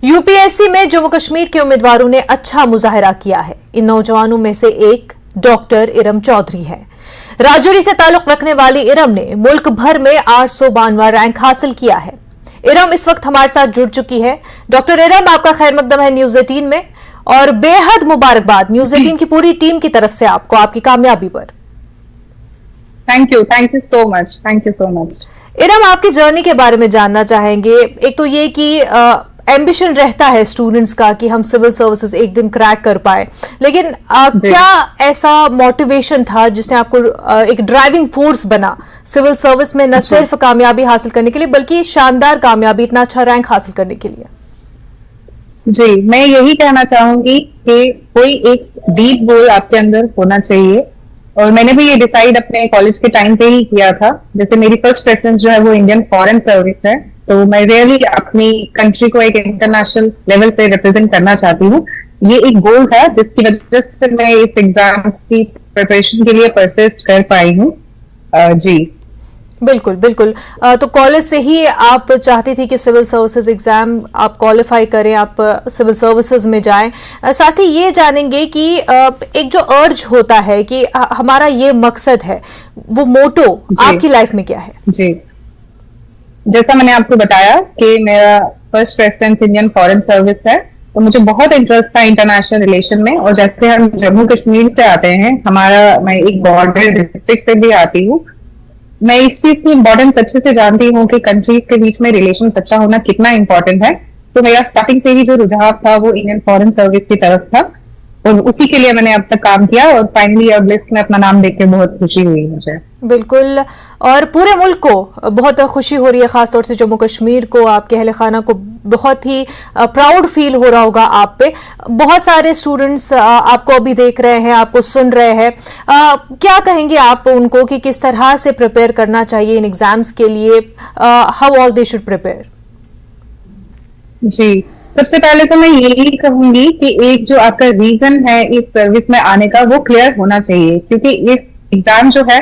UPSC में जम्मू कश्मीर के उम्मीदवारों ने अच्छा मुजाहरा किया है। इन नौजवानों में से एक डॉक्टर इरम चौधरी है। राजौरी से ताल्लुक रखने वाली इरम ने मुल्क भर में 892वां रैंक हासिल किया है। इरम इस वक्त हमारे साथ जुड़ चुकी है। डॉक्टर इरम, आपका खैर मकदम है न्यूज 18 में और बेहद मुबारकबाद न्यूज 18 की पूरी टीम की तरफ से आपको आपकी कामयाबी पर। Thank you so much, thank you so much. Iram, आपकी जर्नी के बारे में जानना चाहेंगे। एक तो ये कि एम्बिशन रहता है स्टूडेंट्स का कि हम सिविल सर्विसेज एक दिन क्रैक कर पाए, लेकिन क्या ऐसा मोटिवेशन था जिसने आपको एक ड्राइविंग फोर्स बना सिविल सर्विस में, न सिर्फ कामयाबी हासिल करने के लिए बल्कि शानदार कामयाबी, इतना अच्छा रैंक हासिल करने के लिए? जी, मैं यही कहना चाहूंगी कि कोई एक डीप गोल आपके अंदर होना चाहिए और मैंने भी ये डिसाइड अपने कॉलेज के टाइम पे ही किया था। जैसे मेरी फर्स्ट प्रेफरेंस जो है वो इंडियन फॉरेन सर्विस है, तो मैं रियली अपनी कंट्री को एक इंटरनेशनल लेवल पे रिप्रेजेंट करना चाहती हूँ। ये एक गोल था जिसकी वजह से मैं इस एग्जाम की प्रिपरेशन के लिए परसिस्ट कर पाई हूँ। जी बिल्कुल बिल्कुल। तो कॉलेज से ही आप चाहती थी कि सिविल सर्विसेज एग्जाम आप क्वालिफाई करें, आप सिविल सर्विसेज में जाएं। साथ ही ये जानेंगे कि एक जो अर्ज होता है कि हमारा ये मकसद है, वो मोटो आपकी लाइफ में क्या है? जी, जैसा मैंने आपको बताया कि मेरा first preference Indian foreign service है, तो मुझे बहुत इंटरेस्ट था इंटरनेशनल रिलेशन में। और जैसे हम जम्मू कश्मीर से आते हैं, मैं एक बॉर्डर डिस्ट्रिक्ट से भी आती हूँ, मैं इस चीज की इम्पोर्टेंस अच्छे से जानती हूँ कि कंट्रीज के बीच में रिलेशन अच्छा होना कितना इम्पोर्टेंट है। तो मेरा स्टार्टिंग से ही जो रुझाव था वो इंडियन फॉरेन सर्विस की तरफ था और उसी के लिए मैंने अब तक काम किया और फाइनली अब लिस्ट में अपना नाम देख के बहुत खुशी हुई मुझे। बिल्कुल, और पूरे मुल्क को बहुत खुशी हो रही है, खासतौर से जम्मू कश्मीर को, आपके अहले खाना को बहुत ही प्राउड फील हो रहा होगा आप पे। बहुत सारे स्टूडेंट्स आपको अभी देख रहे हैं, आपको सुन रहे हैं। क्या कहेंगे आप उनको कि किस तरह से प्रिपेयर करना चाहिए इन एग्जाम्स के लिए? How all they should prepare? जी, सबसे पहले तो मैं यही कहूंगी कि एक जो आपका रीजन है इस सर्विस में आने का वो क्लियर होना चाहिए, क्योंकि इस एग्जाम जो है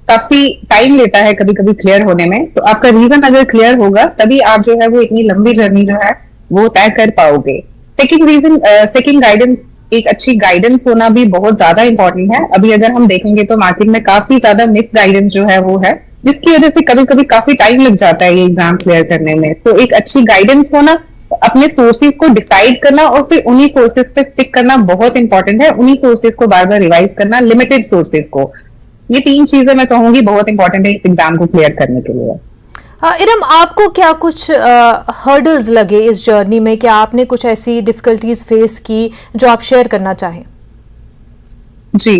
काफी टाइम लेता है कभी कभी क्लियर होने में। तो आपका रीजन अगर क्लियर होगा तभी आप जो है वो इतनी लंबी जर्नी जो है वो तय कर पाओगे। सेकंड गाइडेंस, एक अच्छी गाइडेंस होना भी बहुत ज्यादा इंपॉर्टेंट है। अभी अगर हम देखेंगे तो मार्केट में काफी ज्यादा मिस गाइडेंस जो है वो है, जिसकी वजह से कभी कभी काफी टाइम लग जाता है ये एग्जाम क्लियर करने में। तो एक अच्छी गाइडेंस होना, अपने सोर्सेज को डिसाइड करना और फिर उन्हीं सोर्सेज पे स्टिक करना बहुत इंपॉर्टेंट है। उन्हीं सोर्सेज को बार बार रिवाइज करना, लिमिटेड सोर्सेज को, ये 3 चीजें मैं कहूंगी बहुत इंपॉर्टेंट है इस एग्जाम को क्लियर करने के लिए। इरम, आपको क्या कुछ हर्डल्स लगे इस जर्नी में? क्या आपने कुछ ऐसी डिफिकल्टीज फेस की जो आप शेयर करना चाहें? जी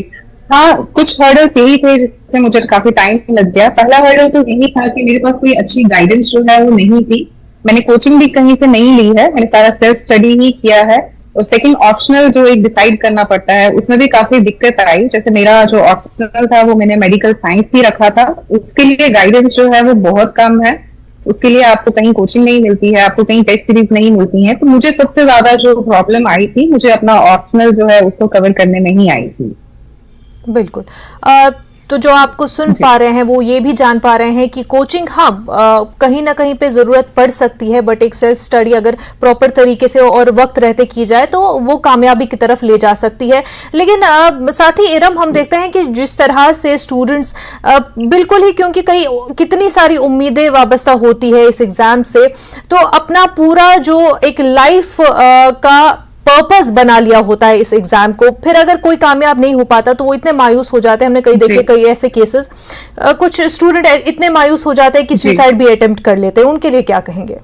हाँ, कुछ हर्डल्स यही थे जिससे मुझे काफी टाइम लग गया। पहला हर्डल तो यही था कि मेरे पास कोई अच्छी गाइडेंस जो है वो नहीं थी। मैंने कोचिंग भी कहीं से नहीं ली है, मैंने सारा सेल्फ स्टडी ही किया है। और सेकंड, ऑप्शनल जो एक डिसाइड करना पड़ता है उसमें भी काफी दिक्कत आई। जैसे मेरा जो ऑप्शनल था वो मैंने मेडिकल साइंस ही रखा था, उसके लिए गाइडेंस जो है वो बहुत कम है। उसके लिए आपको कहीं कोचिंग नहीं मिलती है, आपको कहीं टेस्ट सीरीज नहीं मिलती है। तो मुझे सबसे ज्यादा जो प्रॉब्लम आई थी, मुझे अपना ऑप्शनल जो है उसको कवर करने में ही आई थी। बिल्कुल। तो जो आपको सुन पा रहे हैं वो ये भी जान पा रहे हैं कि कोचिंग कहीं ना कहीं पे जरूरत पड़ सकती है, बट एक सेल्फ स्टडी अगर प्रॉपर तरीके से और वक्त रहते की जाए तो वो कामयाबी की तरफ ले जा सकती है। लेकिन साथ ही इरम, हम देखते हैं कि जिस तरह से स्टूडेंट्स बिल्कुल ही, क्योंकि कितनी सारी उम्मीदें वाबस्ता होती है इस एग्जाम से, तो अपना पूरा जो एक लाइफ का पर्पस बना लिया होता है इस एग्जाम को, फिर अगर कोई कामयाब नहीं हो पाता तो वो इतने मायूस हो जाते हैं। हमने कई देखे, कई ऐसे केसेस, कुछ स्टूडेंट इतने मायूस हो जाते हैं कि सुसाइड भी अटेम्प्ट कर लेते हैं। उनके लिए क्या कहेंगे?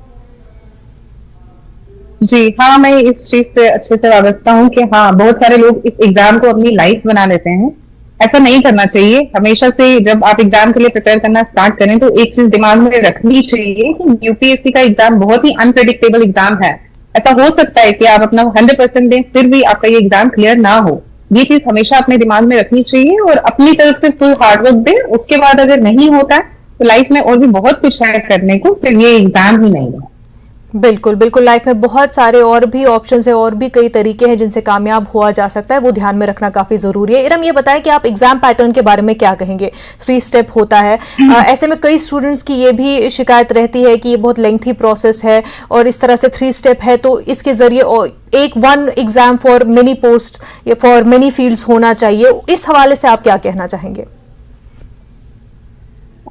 जी हाँ, मैं इस चीज से अच्छे से वाबस्ता हूँ कि हाँ, बहुत सारे लोग इस एग्जाम को अपनी लाइफ बना लेते हैं। ऐसा नहीं करना चाहिए। हमेशा से जब आप एग्जाम के लिए प्रिपेयर करना स्टार्ट करें तो एक चीज दिमाग में रखनी चाहिए कि यूपीएससी का एग्जाम बहुत ही अनप्रेडिक्टेबल एग्जाम है। ऐसा हो सकता है कि आप अपना 100% दें फिर भी आपका ये एग्जाम क्लियर ना हो। ये चीज हमेशा अपने दिमाग में रखनी चाहिए और अपनी तरफ से फुल हार्डवर्क दें। उसके बाद अगर नहीं होता है तो लाइफ में और भी बहुत कुछ है करने को, सिर्फ ये एग्जाम ही नहीं है। बिल्कुल बिल्कुल, लाइफ में बहुत सारे और भी ऑप्शंस है और भी कई तरीके हैं जिनसे कामयाब हुआ जा सकता है, वो ध्यान में रखना काफी जरूरी है। इरम, ये बताएं कि आप एग्जाम पैटर्न के बारे में क्या कहेंगे। 3 स्टेप होता है, ऐसे में कई स्टूडेंट्स की ये भी शिकायत रहती है कि ये बहुत लेंथी प्रोसेस है और इस तरह से 3 स्टेप है तो इसके जरिए एक one exam for many post या फॉर मेनी फील्ड्स होना चाहिए। इस हवाले से आप क्या कहना चाहेंगे?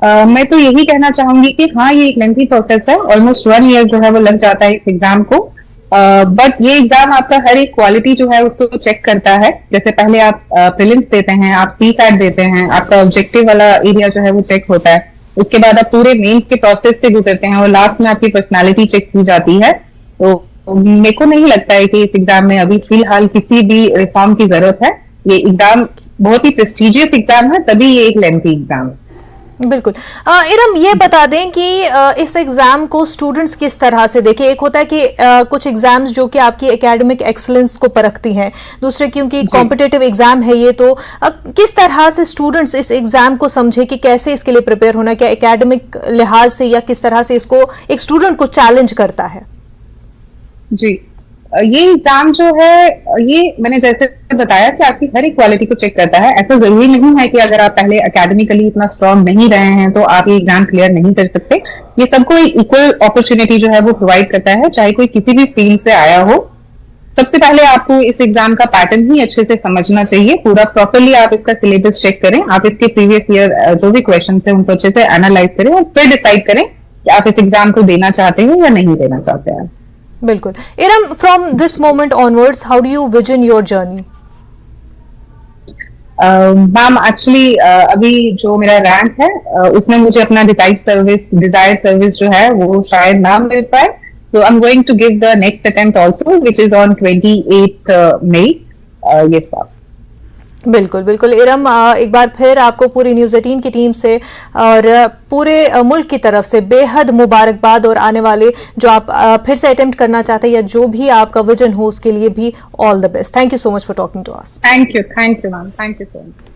मैं तो यही कहना चाहूंगी कि हाँ, ये एक लेंथी प्रोसेस है, ऑलमोस्ट 1 ईयर जो है वो लग जाता है इस एग्जाम को। बट ये एग्जाम आपका हर एक क्वालिटी जो है उसको चेक करता है। जैसे पहले आप प्रीलिम्स देते हैं, आप CSAT देते हैं, आपका ऑब्जेक्टिव वाला एरिया जो है वो चेक होता है। उसके बाद आप पूरे मेंस के प्रोसेस से गुजरते हैं और लास्ट में आपकी पर्सनालिटी चेक की जाती है। तो मेरे को नहीं लगता है कि इस एग्जाम में अभी फिलहाल किसी भी रिफॉर्म की जरूरत है। ये एग्जाम बहुत ही प्रेस्टिजियस एग्जाम है, तभी ये एक लेंथी एग्जाम है। बिल्कुल। इरम, ये बता दें कि इस एग्जाम को स्टूडेंट्स किस तरह से देखें। एक होता है कि कुछ एग्जाम्स जो कि आपकी एकेडमिक एक्सीलेंस को परखती हैं, दूसरे क्योंकि कॉम्पिटिटिव एग्जाम है ये, तो किस तरह से स्टूडेंट्स इस एग्जाम को समझे कि कैसे इसके लिए प्रिपेयर होना, क्या एकेडमिक लिहाज से या किस तरह से इसको एक स्टूडेंट को चैलेंज करता है? जी, ये एग्जाम जो है, ये मैंने जैसे बताया कि आपकी हर एक क्वालिटी को चेक करता है। ऐसा जरूरी नहीं है कि अगर आप पहले एकेडमिकली इतना स्ट्रांग नहीं रहे हैं तो आप ये एग्जाम क्लियर नहीं कर सकते। ये सबको एक इक्वल अपॉर्चुनिटी जो है वो प्रोवाइड करता है, चाहे कोई किसी भी फील्ड से आया हो। सबसे पहले आपको इस एग्जाम का पैटर्न ही अच्छे से समझना चाहिए। पूरा प्रॉपरली आप इसका सिलेबस चेक करें, आप इसके प्रीवियस ईयर जो भी क्वेश्चन है उनको अच्छे से एनालाइज करें और फिर डिसाइड करें कि आप इस एग्जाम को देना चाहते हैं या नहीं देना चाहते हैं। बिल्कुल। Iram, from this moment onwards how do you vision your journey? Ma'am, actually अभी जो मेरा रैंक है उसमें मुझे अपना डिजायर्ड सर्विस जो है वो शायद ना मिल पाए। So I'm going to give the next attempt also, which is on 28th May. Yes, ma'am. बिल्कुल बिल्कुल। इरम, एक बार फिर आपको पूरी न्यूज़ 18 की टीम से और पूरे मुल्क की तरफ से बेहद मुबारकबाद, और आने वाले जो आप फिर से अटेम्प्ट करना चाहते हैं या जो भी आपका विजन हो उसके लिए भी all the best. Thank you so much for talking to us. Thank you ma'am, thank you so much.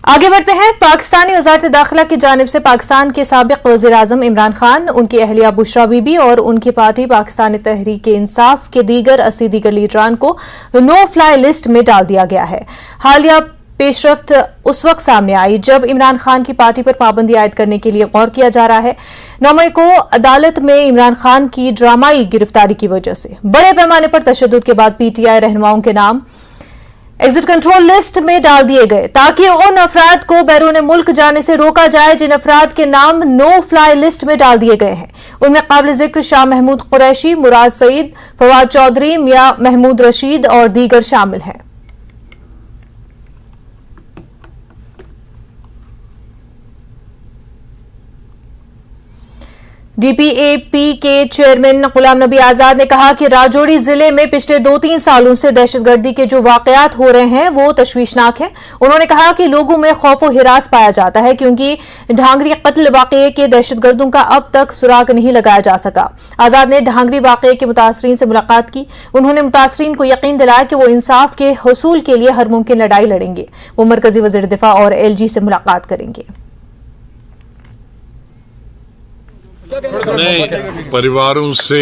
आगे बढ़ते हैं। पाकिस्तानी वज़ारत दाखिला की जानिब से पाकिस्तान के साबिक़ वज़ीर-ए-आज़म इमरान खान, उनकी अहलिया बुशरा बीबी और उनकी पार्टी पाकिस्तान तहरीक इंसाफ के 80 दीगर लीडरान को नो फ्लाई लिस्ट में डाल दिया गया है। हालिया पेशरफ्त उस वक्त सामने आई जब इमरान खान की पार्टी पर पाबंदी आयद करने के लिए गौर किया जा रहा है। 9 मई को अदालत में इमरान खान की ड्रामाई गिरफ्तारी की वजह से बड़े पैमाने पर तशद्दुद के बाद PTI रहनुमाओं के नाम एग्जिट कंट्रोल लिस्ट में डाल दिए गए ताकि उन अफराद को बैरून मुल्क जाने से रोका जाए जिन अफराद के नाम नो फ्लाई लिस्ट में डाल दिए गए हैं। उनमें काबिल जिक्र शाह महमूद कुरैशी, मुराद सईद, फवाद चौधरी, मियां महमूद रशीद और दीगर शामिल हैं। DPAP के चेयरमैन गुलाम नबी आजाद ने कहा कि राजौरी जिले में पिछले 2-3 सालों से दहशतगर्दी के जो वाकयात हो रहे हैं वो तशवीशनाक हैं। उन्होंने कहा कि लोगों में खौफ व हिरास पाया जाता है क्योंकि ढांगरी कत्ल वाकये के दहशतगर्दों का अब तक सुराग नहीं लगाया जा सका। आजाद ने ढांगरी वाकये के मुतासरीन से मुलाकात की। उन्होंने मुतासरीन को यकीन दिलाया कि वो इंसाफ के हसूल के लिए हर मुमकिन लड़ाई लड़ेंगे। वो मरकजी वज़ीर दिफा और LG से मुलाकात करेंगे। नहीं, परिवारों से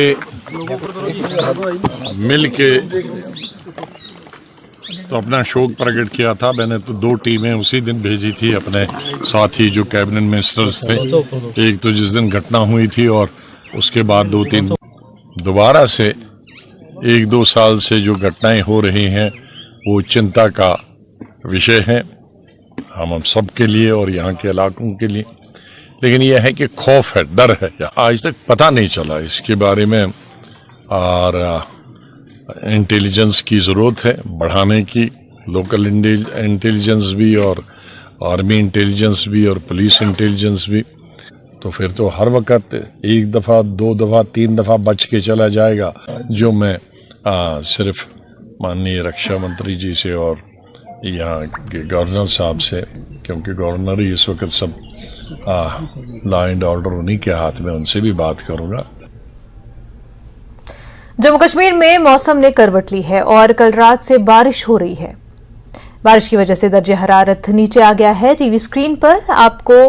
मिल के तो अपना शोक प्रकट किया था। मैंने तो 2 टीमें उसी दिन भेजी थी अपने साथी जो कैबिनेट मिनिस्टर्स थे। एक तो जिस दिन घटना हुई थी और उसके बाद 2-3 दोबारा से 1-2 साल से जो घटनाएं हो रही हैं वो चिंता का विषय है हम सब के लिए और यहाँ के इलाकों के लिए। लेकिन यह है कि खौफ है, डर है, आज तक पता नहीं चला इसके बारे में और इंटेलिजेंस की ज़रूरत है बढ़ाने की, लोकल इंटेलिजेंस भी और आर्मी इंटेलिजेंस भी और पुलिस इंटेलिजेंस भी। तो फिर तो हर वक्त 1 दफ़ा 2 दफ़ा 3 दफ़ा बच के चला जाएगा। जो मैं सिर्फ माननीय रक्षा मंत्री जी से और यहाँ के गवर्नर साहब से, क्योंकि गवर्नर ही इस वक्त सब लॉ एंड ऑर्डर उन्हीं के हाथ में, उनसे भी बात करूंगा। जम्मू कश्मीर में मौसम ने करवट ली है और कल रात से बारिश हो रही है। बारिश की वजह से दर्जे हरारत नीचे आ गया है। टीवी स्क्रीन पर आपको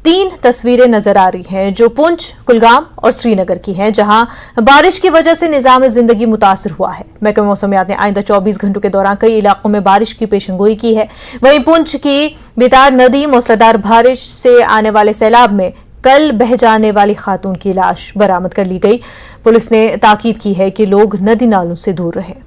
3 तस्वीरें नजर आ रही हैं जो पुंछ, कुलगाम और श्रीनगर की हैं, जहां बारिश की वजह से निजाम जिंदगी मुतासर हुआ है। महकमे मौसमियात ने आइंदा 24 घंटों के दौरान कई इलाकों में बारिश की पेशेनगोई की है। वहीं पुंछ की बेतार नदी मूसलाधार बारिश से आने वाले सैलाब में कल बह जाने वाली खातून की लाश बरामद कर ली गई। पुलिस ने ताकीद की है कि लोग नदी नालों से दूर रहें।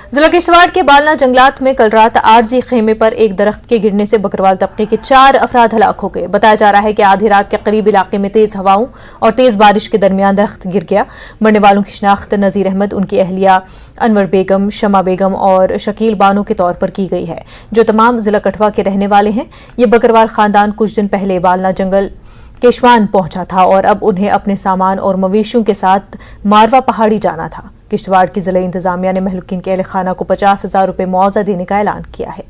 जिला किश्तवाड़ के बालना जंगलात में कल रात आरजी खेमे पर एक दरख्त के गिरने से बकरवाल तबके के 4 अफराद हलाक हो गए। बताया जा रहा है कि आधी रात के करीब इलाके में तेज हवाओं और तेज बारिश के दरमियान दरख्त गिर गया। मरने वालों की शिनाख्त नजीर अहमद, उनकी अहलिया अनवर बेगम, शमा बेगम और शकील बानो के तौर पर की गई है, जो तमाम जिला कठवा के रहने वाले हैं। ये बकरवाल खानदान कुछ दिन पहले बालना जंगल केशवान पहुंचा था और अब उन्हें अपने सामान और मवेशियों के साथ मारवा पहाड़ी जाना था। किश्तवाड़ की जिला इंतजामिया ने महलूकीन के अहल खाना को 50,000 रुपए मुआवजा देने का ऐलान किया है।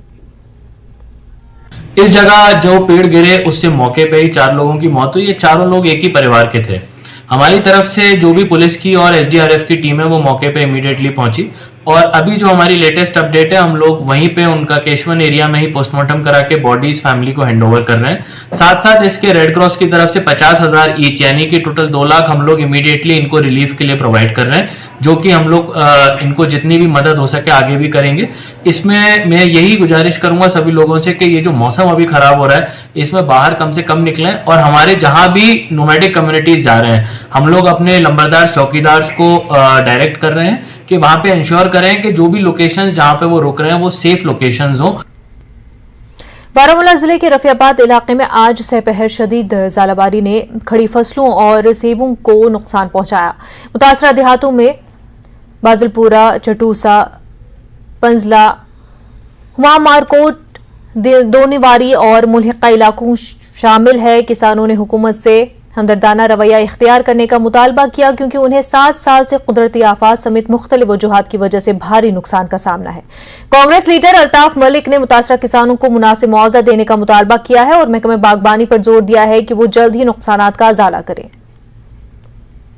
इस जगह जो पेड़ गिरे उससे मौके पे ही 4 लोगों की मौत हुई। ये चारों लोग एक ही परिवार के थे। हमारी तरफ से जो भी पुलिस की और एसडीआरएफ की टीम है वो मौके पे इमीडिएटली पहुंची और अभी जो हमारी लेटेस्ट अपडेट है, हम लोग वहीं पे उनका केशवन एरिया में ही पोस्टमार्टम करा के बॉडीज फैमिली को हैंडओवर कर रहे हैं। साथ साथ इसके रेड क्रॉस की तरफ से 50,000 ईच यानी कि टोटल 2 लाख हम लोग इमीडिएटली इनको रिलीफ के लिए प्रोवाइड कर रहे हैं, जो कि हम लोग इनको जितनी भी मदद हो सके आगे भी करेंगे। इसमें मैं यही गुजारिश करूंगा सभी लोगों से कि ये जो मौसम अभी खराब हो रहा है, इसमें बाहर कम से कम निकलें और हमारे जहां भी नोमैडिक कम्युनिटीज जा रहे हैं, हम लोग अपने लंबरदार चौकीदार को डायरेक्ट कर रहे हैं कि वहां पे इंश्योर करें कि जो भी लोकेशंस जहां पे वो रुक रहे हैं वो सेफ लोकेशंस हो। बारामूला जिले के रफियाबाद इलाके में आज सहपहर शदीद ज़ालाबारी ने खड़ी फसलों और सेबों को नुकसान पहुंचाया। मुतासरा देहातों में बाजलपुरा, चटूसा, पंजला, हुआ मारकोट, दोनीवारी और मुल्हिका इलाकों शामिल है। किसानों ने हुकूमत से हमदर्दाना रवैया इख्तियार करने का मुतालबा किया, क्योंकि उन्हें 7 साल से कुदरती आफात समेत मुख्तलिफ वजूहात की वजह से भारी नुकसान का सामना है। कांग्रेस लीडर अल्ताफ मलिक ने मुतासरा किसानों को मुनासिब मुआवजा देने का मुतालबा किया है और महकमे बागबानी पर जोर दिया है कि वो जल्द ही नुकसानात का अजाला करें।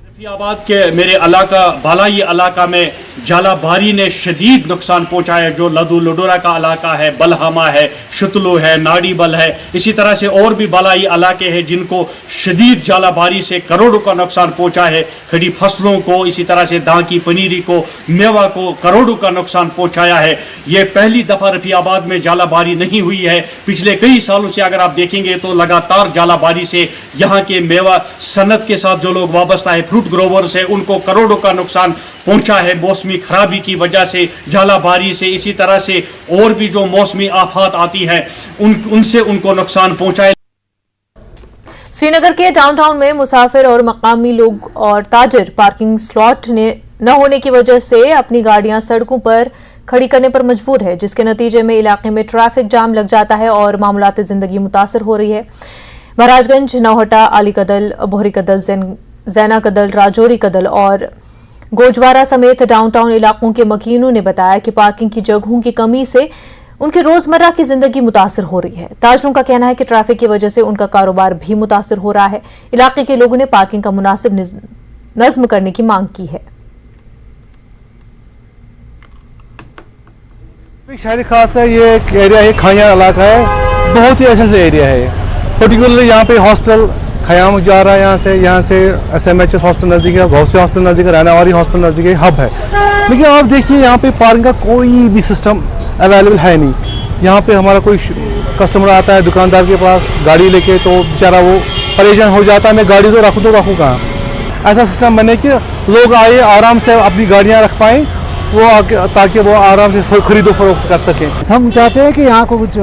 रफियाबाद के मेरे इलाका बालाई इलाका में जालाबारी ने शदीद नुकसान पहुंचाया। जो लदू लडोरा का इलाका है, बलहमा है, शुतलू है, नाड़ीबल है, इसी तरह से और भी बालाई इलाके हैं जिनको शदीद जालाबारी से करोड़ों का नुकसान पहुंचा है। खड़ी फसलों को, इसी तरह से दां की पनीरी को, मेवा को करोड़ों का नुकसान पहुंचाया है। ये पहली दफा रफियाबाद में जालाबारी नहीं हुई है। पिछले कई सालों से अगर आप देखेंगे तो लगातार जालाबारी से यहाँ के मेवा सनत के साथ जो लोग वाबस्ता है, फ्रूट ग्रोवर्स है, उनको करोड़ों का नुकसान पहुंचा है मौसमी खराबी की वजह से, जालाबारी से। इसी तरह से और भी जो मौसमी आफात आती है उनसे उनको नुकसान पहुंचा है। श्रीनगर के डाउनटाउन में मुसाफिर और मकामी लोग और ताजिर पार्किंग स्लॉट न होने की वजह से अपनी गाड़ियां सड़कों पर खड़ी करने पर मजबूर है, जिसके नतीजे में इलाके में ट्रैफिक जाम लग जाता है और मामूलात जिंदगी मुतासर हो रही है। महाराजगंज, नौहटा, आली कदल, बोहरी कदल, जैना कदल, राजौरी कदल और गोजवारा समेत डाउनटाउन इलाकों के मकीनों ने बताया कि पार्किंग की जगहों की कमी से उनकी रोजमर्रा की जिंदगी मुतासर हो रही है। ताजरों का कहना है कि ट्रैफिक की वजह से उनका कारोबार भी मुतासर हो रहा है। इलाके के लोगों ने पार्किंग का मुनासिब नज्म करने की मांग की है। शहरी खास का ये एक एरिया है, खाया इलाका है, बहुत ही ऐसा एरिया है। पर्टिकुलरली यहाँ पे हॉस्पिटल खयाम जा रहा है, यहाँ से SMHS हॉस्पिटल नज़दीक है, गौसे हॉस्पिटल नज़दीक है, रैनावारी हॉस्पिटल नज़दीक है, हब है। लेकिन आप देखिए यहाँ पे पार्किंग का कोई भी सिस्टम अवेलेबल है नहीं। यहाँ पे हमारा कोई कस्टमर आता है दुकानदार के पास गाड़ी लेके, तो बेचारा वो परेशान हो जाता है, मैं गाड़ी तो रखूँ कहाँ। ऐसा सिस्टम बने कि लोग आए आराम से अपनी गाड़ियाँ रख पाएँ, ताकि वो आराम से खरीदो फरोख्त कर सकें। हम चाहते हैं कि यहाँ को कुछ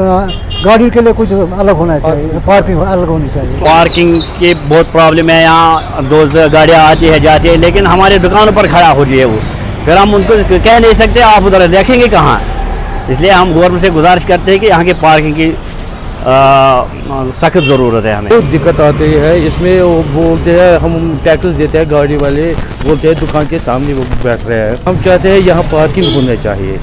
गाड़ी के लिए कुछ अलग होना चाहिए, पार्किंग अलग होनी चाहिए। पार्किंग की बहुत प्रॉब्लम है, यहाँ 2 गाड़ियाँ आती है जाती है, लेकिन हमारे दुकानों पर खड़ा हो रही है वो, फिर हम उनको कह नहीं सकते आप उधर देखेंगे कहाँ। इसलिए हम गवर्नमेंट से गुजारिश करते हैं कि यहाँ की पार्किंग की सख्त ज़रूरत है हमें। बहुत दिक्कत आती है इसमें। वो बोलते हैं, हम टैक्स देते हैं, गाड़ी वाले बोलते हैं दुकान के सामने वो बैठ रहे हैं। हम चाहते हैं यहाँ पार्किंग होना चाहिए।